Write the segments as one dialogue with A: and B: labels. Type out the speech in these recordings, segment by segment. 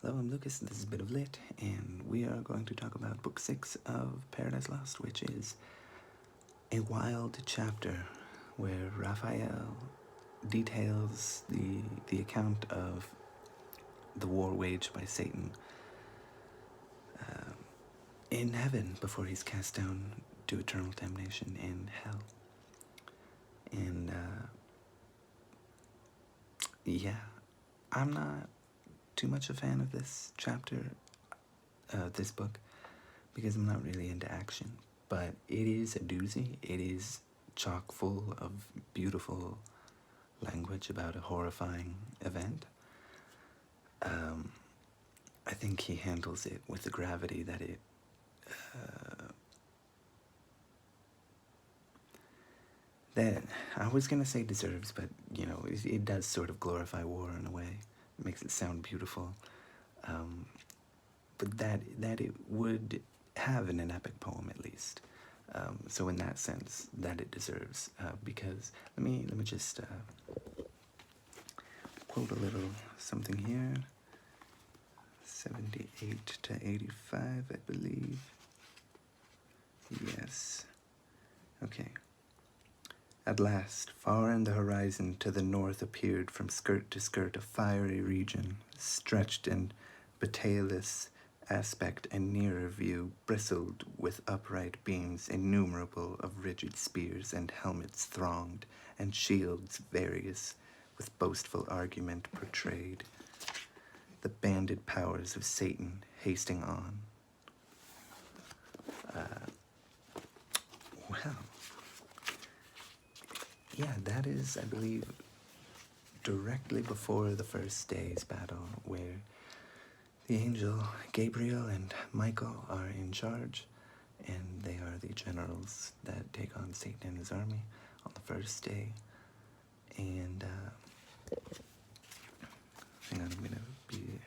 A: Hello, I'm Lucas. This is a bit of lit, and we are going to talk about Book 6 of Paradise Lost, which is a wild chapter where Raphael details the account of the war waged by Satan in heaven before he's cast down to eternal damnation in hell. And yeah, I'm not too much a fan of this chapter, this book, because I'm not really into action. But it is a doozy. It is chock full of beautiful language about a horrifying event. I think he handles it with the gravity that it that I was gonna say deserves, but you know, it does sort of glorify war in a way. It makes it sound beautiful, but that it would have in an epic poem at least. So in that sense, that it deserves. Because let me just quote a little something here. 78 to 85, I believe. Yes. Okay. At last, far in the horizon to the north appeared from skirt to skirt a fiery region, stretched in battailous aspect and nearer view, bristled with upright beams innumerable of rigid spears and helmets thronged, and shields various with boastful argument portrayed. The banded powers of Satan hasting on. Well, yeah, that is, I believe, directly before the first day's battle, where the angel Gabriel and Michael are in charge, and they are the generals that take on Satan and his army on the first day. And, hang on, I'm gonna be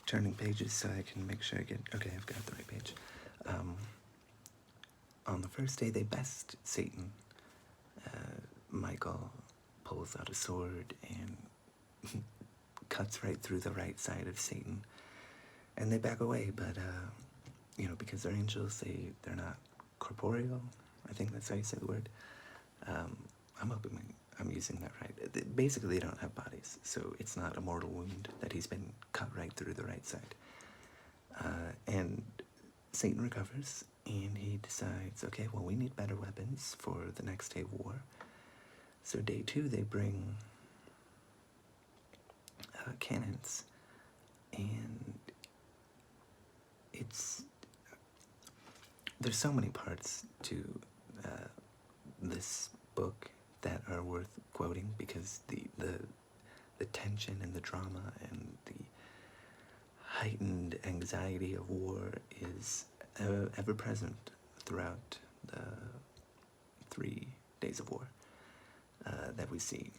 A: turning pages so I can make sure I get, okay, I've got the right page. On the first day, they best Satan. Michael pulls out a sword and cuts right through the right side of Satan. And they back away, but, you know, because they're angels, they're not corporeal. I think that's how you say the word. I'm hoping I'm using that right. Basically, they don't have bodies, so it's not a mortal wound that he's been cut right through the right side. And Satan recovers, and he decides, okay, well, we need better weapons for the next day of war. So day 2, they bring cannons, and there's so many parts to this book that are worth quoting, because the tension and the drama and the heightened anxiety of war is ever present throughout the 3 days of war that we see.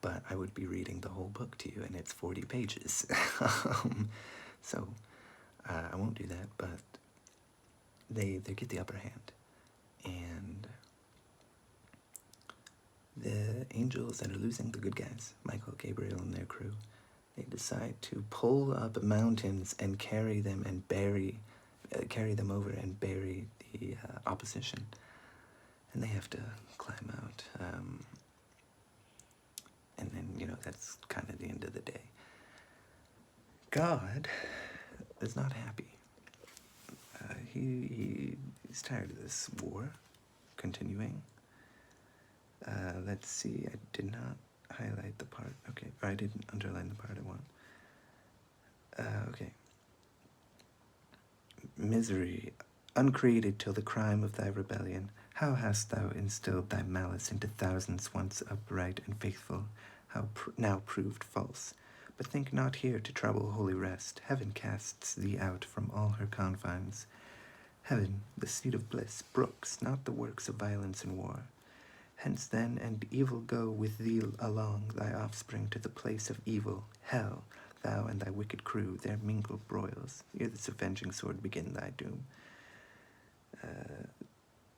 A: But I would be reading the whole book to you, and it's 40 pages. So I won't do that, but they get the upper hand. And the angels that are losing, the good guys, Michael, Gabriel, and their crew, they decide to pull up mountains and carry them over and bury the opposition. And they have to climb out. And then, you know, that's kind of the end of the day. God is not happy. He's tired of this war continuing. Let's see, I did not highlight the part. Okay, or I didn't underline the part I want. Okay. Misery, uncreated till the crime of thy rebellion, how hast thou instilled thy malice into thousands once upright and faithful, how now proved false? But think not here to trouble holy rest. Heaven casts thee out from all her confines. Heaven, the seat of bliss, brooks not the works of violence and war. Hence then, and evil go with thee along, thy offspring to the place of evil, hell, thou and thy wicked crew, their mingled broils. Ere this avenging sword begin thy doom.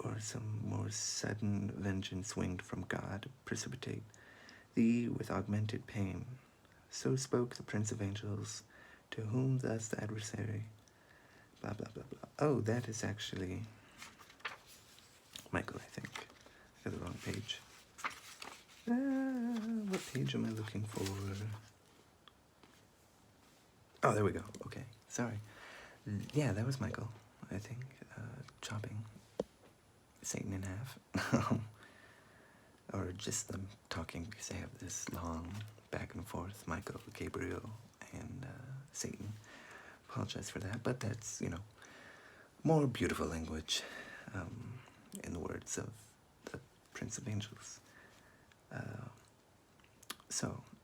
A: Or some more sudden vengeance winged from God, precipitate thee with augmented pain. So spoke the Prince of Angels, to whom thus the adversary, blah, blah, blah, blah. Oh, that is actually Michael, I think. I got the wrong page. What page am I looking for? Oh, there we go. Okay, sorry. Yeah, that was Michael, I think, chopping Satan in half. Or just them talking, because they have this long back and forth, Michael, Gabriel, and Satan. Apologize for that, but that's, more beautiful language, in the words of the Prince of Angels.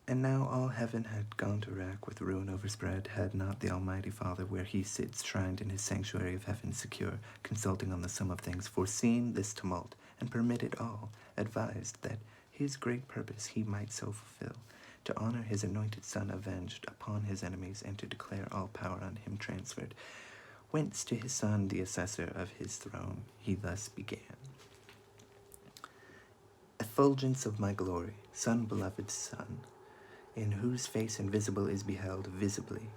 A: And now all heaven had gone to wrack with ruin overspread, had not the Almighty Father, where he sits shrined in his sanctuary of heaven secure, consulting on the sum of things, foreseen this tumult, and permitted all, advised that his great purpose he might so fulfill, to honor his anointed Son avenged upon his enemies, and to declare all power on him transferred, whence to his Son, the assessor of his throne, he thus began. Effulgence of my glory, Son, beloved Son, in whose face invisible is beheld visibly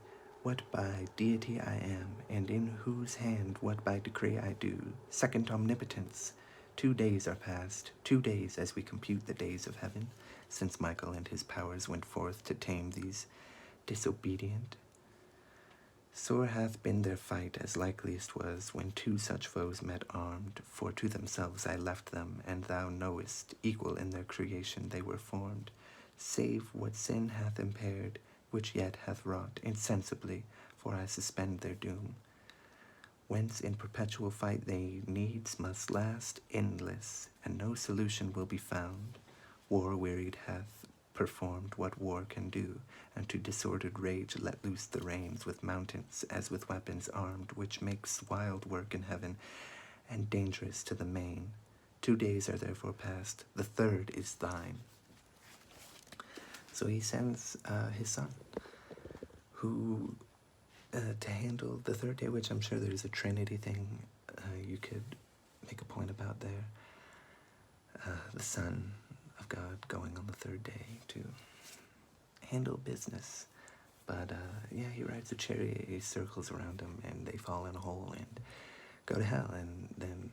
A: what by deity I am, and in whose hand what by decree I do. Second omnipotence. 2 days are past, 2 days as we compute the days of heaven, since Michael and his powers went forth to tame these disobedient. Sore hath been their fight, as likeliest was, when 2 such foes met armed, for to themselves I left them, and thou knowest, equal in their creation they were formed, save what sin hath impaired, which yet hath wrought insensibly, for I suspend their doom. Whence in perpetual fight they needs must last endless, and no solution will be found. War wearied hath performed what war can do, and to disordered rage let loose the reins with mountains as with weapons armed, which makes wild work in heaven, and dangerous to the main. 2 days are therefore past, the 3rd is thine. So he sends his Son, who, to handle the 3rd day, which I'm sure there's a Trinity thing you could make a point about there. The Son of God going on the 3rd day to handle business. But yeah, he rides a chariot, he circles around them, and they fall in a hole and go to hell. And then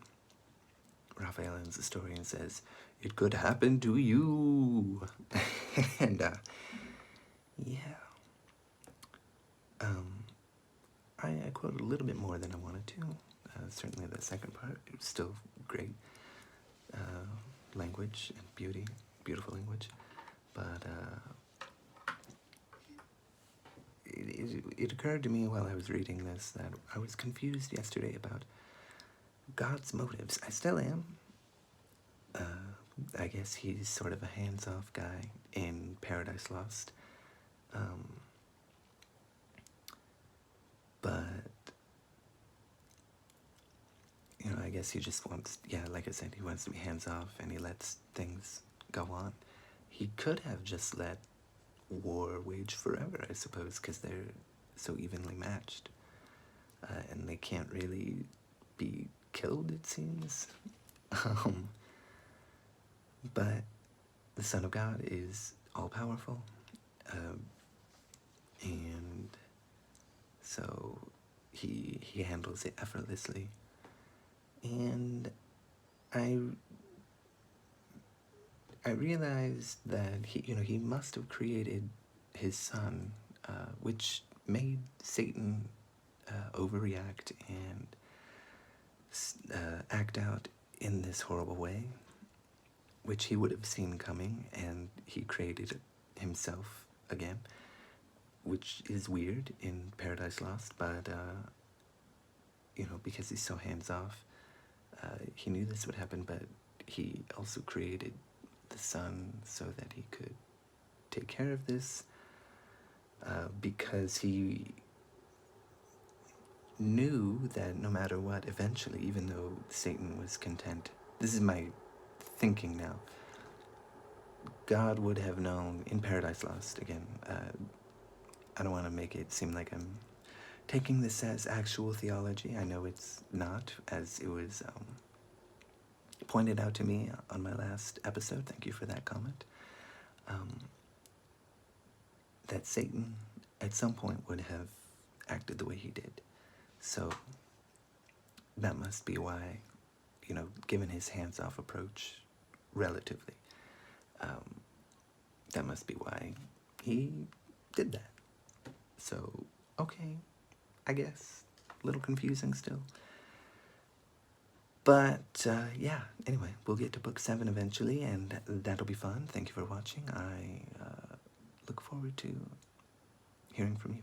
A: Raphael ends the story and says, "It could happen to you." And yeah, I quoted a little bit more than I wanted to. Certainly the second part, it was still great language and beautiful language. But it occurred to me while I was reading this that I was confused yesterday about God's motives. I still am. I guess he's sort of a hands-off guy in Paradise Lost. But, I guess he just wants, like I said, he wants to be hands-off and he lets things go on. He could have just let war wage forever, I suppose, because they're so evenly matched. And they can't really be killed, it seems. But the Son of God is all-powerful. And so he handles it effortlessly. And I realized that he must have created his Son, which made Satan overreact and act out in this horrible way, which he would have seen coming, and he created himself again, which is weird in Paradise Lost, but because he's so hands-off, he knew this would happen, but he also created the Son so that he could take care of this, because he knew that no matter what, eventually, even though Satan was content, this is my thinking now, God would have known in Paradise Lost, again, I don't want to make it seem like I'm taking this as actual theology. I know it's not, as it was pointed out to me on my last episode. Thank you for that comment. that Satan at some point would have acted the way he did. So that must be why, given his hands-off approach, relatively, that must be why he did that. So, okay, I guess. A little confusing still. But, yeah, anyway, we'll get to book 7 eventually, and that'll be fun. Thank you for watching. I look forward to hearing from you.